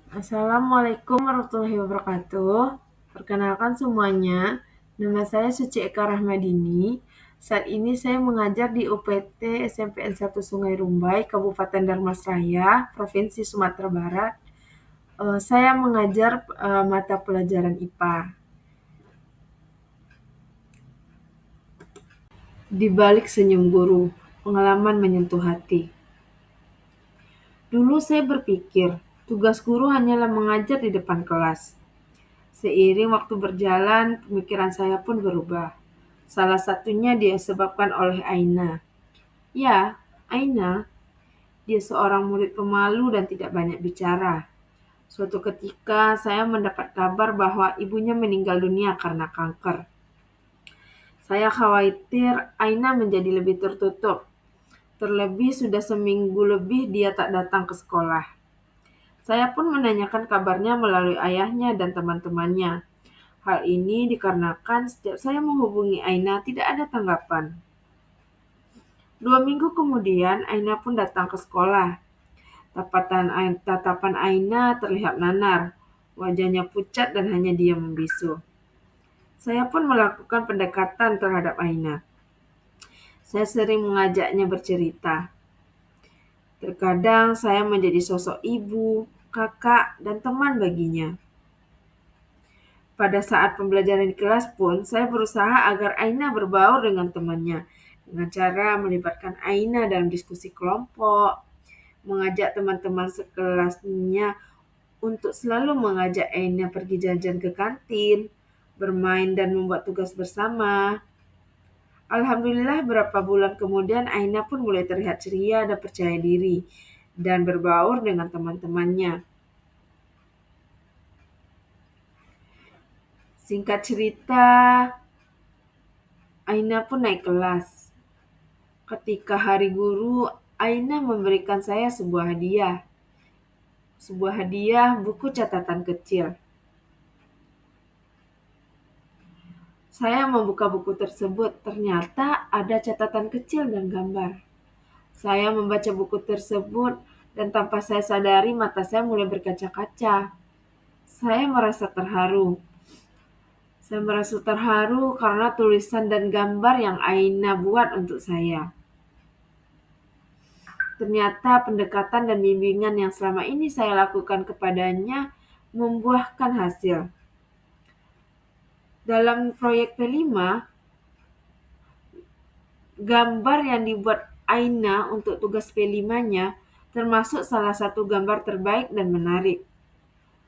Assalamualaikum warahmatullahi wabarakatuh. Perkenalkan semuanya, nama saya Suci Eka Rahmadini. Saat ini saya mengajar di UPT SMPN 1 Sungai Rumbai, Kabupaten Darmasraya, Provinsi Sumatera Barat. Saya mengajar mata pelajaran IPA. Di balik senyum guru, pengalaman menyentuh hati. Dulu saya berpikir, tugas guru hanyalah mengajar di depan kelas. Seiring waktu berjalan, pemikiran saya pun berubah. Salah satunya disebabkan oleh Aina. Ya, Aina, dia seorang murid pemalu dan tidak banyak bicara. Suatu ketika saya mendapat kabar bahwa ibunya meninggal dunia karena kanker. Saya khawatir Aina menjadi lebih tertutup. Terlebih sudah seminggu lebih dia tak datang ke sekolah. Saya pun menanyakan kabarnya melalui ayahnya dan teman-temannya. Hal ini dikarenakan setiap saya menghubungi Aina tidak ada tanggapan. 2 minggu kemudian Aina pun datang ke sekolah. Tatapan Aina terlihat nanar. Wajahnya pucat dan hanya diam membisu. Saya pun melakukan pendekatan terhadap Aina. Saya sering mengajaknya bercerita. Terkadang saya menjadi sosok ibu, kakak, dan teman baginya. Pada saat pembelajaran di kelas pun, saya berusaha agar Aina berbaur dengan temannya dengan cara melibatkan Aina dalam diskusi kelompok, mengajak teman-teman sekelasnya untuk selalu mengajak Aina pergi jajan ke kantin, bermain dan membuat tugas bersama. Alhamdulillah beberapa bulan kemudian Aina pun mulai terlihat ceria dan percaya diri dan berbaur dengan teman-temannya. Singkat cerita, Aina pun naik kelas. Ketika hari guru, Aina memberikan saya sebuah hadiah. Sebuah hadiah buku catatan kecil. Saya membuka buku tersebut, ternyata ada catatan kecil dan gambar. Saya membaca buku tersebut dan tanpa saya sadari mata saya mulai berkaca-kaca. Saya merasa terharu. Saya merasa terharu karena tulisan dan gambar yang Aina buat untuk saya. Ternyata pendekatan dan bimbingan yang selama ini saya lakukan kepadanya membuahkan hasil. Dalam proyek P5, gambar yang dibuat Aina untuk tugas P5-nya termasuk salah satu gambar terbaik dan menarik.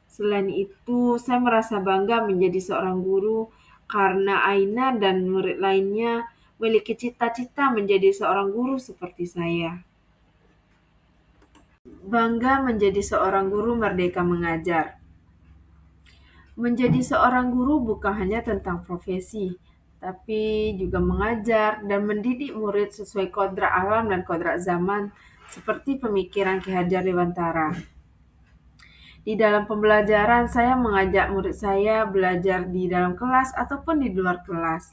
Selain itu, saya merasa bangga menjadi seorang guru karena Aina dan murid lainnya memiliki cita-cita menjadi seorang guru seperti saya. Bangga menjadi seorang guru merdeka mengajar. Menjadi seorang guru bukan hanya tentang profesi, tapi juga mengajar dan mendidik murid sesuai kodrat alam dan kodrat zaman, seperti pemikiran Ki Hajar Dewantara. Di dalam pembelajaran, saya mengajak murid saya belajar di dalam kelas ataupun di luar kelas,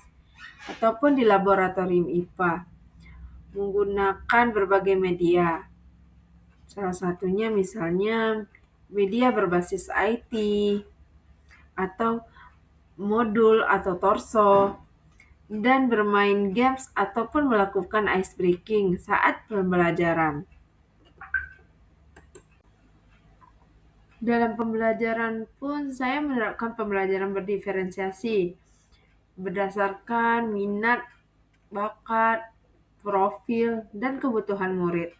ataupun di laboratorium IPA, menggunakan berbagai media. Salah satunya misalnya media berbasis IT, atau modul atau torso, dan bermain games ataupun melakukan ice breaking saat pembelajaran. Dalam pembelajaran pun saya menerapkan pembelajaran berdiferensiasi berdasarkan minat, bakat, profil, dan kebutuhan murid.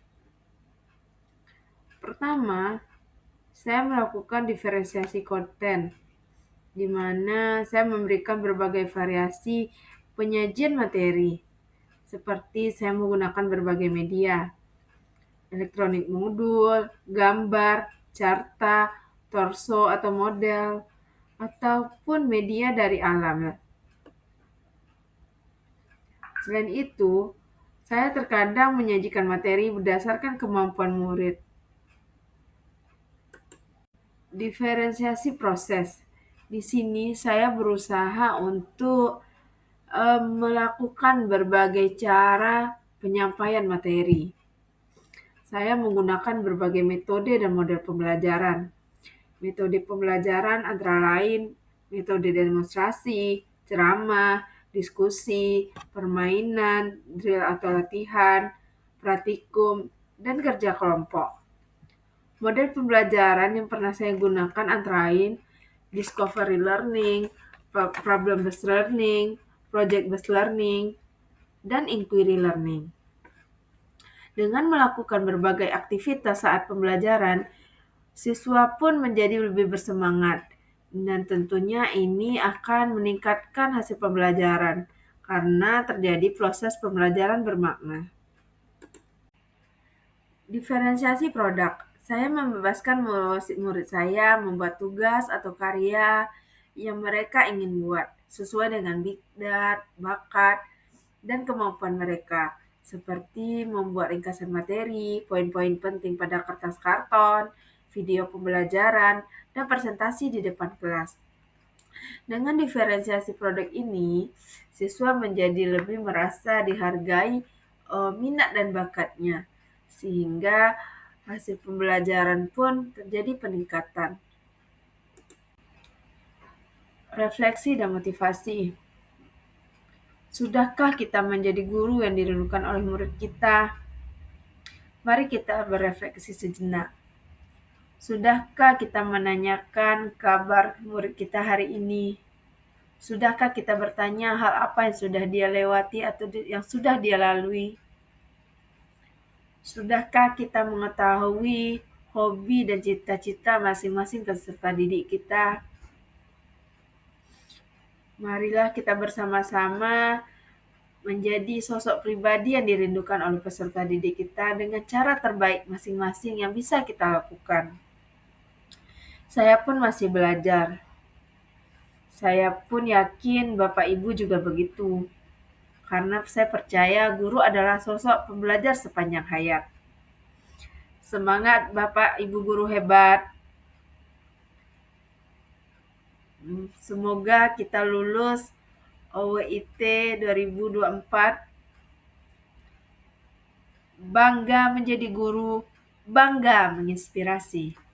Pertama, saya melakukan diferensiasi konten, di mana saya memberikan berbagai variasi penyajian materi, seperti saya menggunakan berbagai media, elektronik modul, gambar, carta, torso atau model, ataupun media dari alam. Selain itu, saya terkadang menyajikan materi berdasarkan kemampuan murid. Diferensiasi proses. Di sini saya berusaha untuk melakukan berbagai cara penyampaian materi. Saya menggunakan berbagai metode dan model pembelajaran. Metode pembelajaran antara lain metode demonstrasi, ceramah, diskusi, permainan, drill atau latihan, praktikum, dan kerja kelompok. Model pembelajaran yang pernah saya gunakan antara lain discovery learning, problem based learning, project based learning, dan inquiry learning. Dengan melakukan berbagai aktivitas saat pembelajaran, siswa pun menjadi lebih bersemangat, dan tentunya ini akan meningkatkan hasil pembelajaran karena terjadi proses pembelajaran bermakna. Diferensiasi produk. Saya membebaskan murid saya membuat tugas atau karya yang mereka ingin buat sesuai dengan minat, bakat, dan kemampuan mereka, seperti membuat ringkasan materi, poin-poin penting pada kertas karton, video pembelajaran, dan presentasi di depan kelas. Dengan diferensiasi produk ini, siswa menjadi lebih merasa dihargai minat dan bakatnya, sehingga hasil pembelajaran pun terjadi peningkatan. Refleksi dan motivasi. Sudahkah kita menjadi guru yang dirindukan oleh murid kita? Mari kita berefleksi sejenak. Sudahkah kita menanyakan kabar murid kita hari ini? Sudahkah kita bertanya hal apa yang sudah dia lewati atau yang sudah dia lalui? Sudahkah kita mengetahui hobi dan cita-cita masing-masing peserta didik kita? Marilah kita bersama-sama menjadi sosok pribadi yang dirindukan oleh peserta didik kita dengan cara terbaik masing-masing yang bisa kita lakukan. Saya pun masih belajar. Saya pun yakin Bapak Ibu juga begitu. Karena saya percaya guru adalah sosok pembelajar sepanjang hayat. Semangat Bapak Ibu guru hebat. Semoga kita lulus OWIT 2024. Bangga menjadi guru, bangga menginspirasi.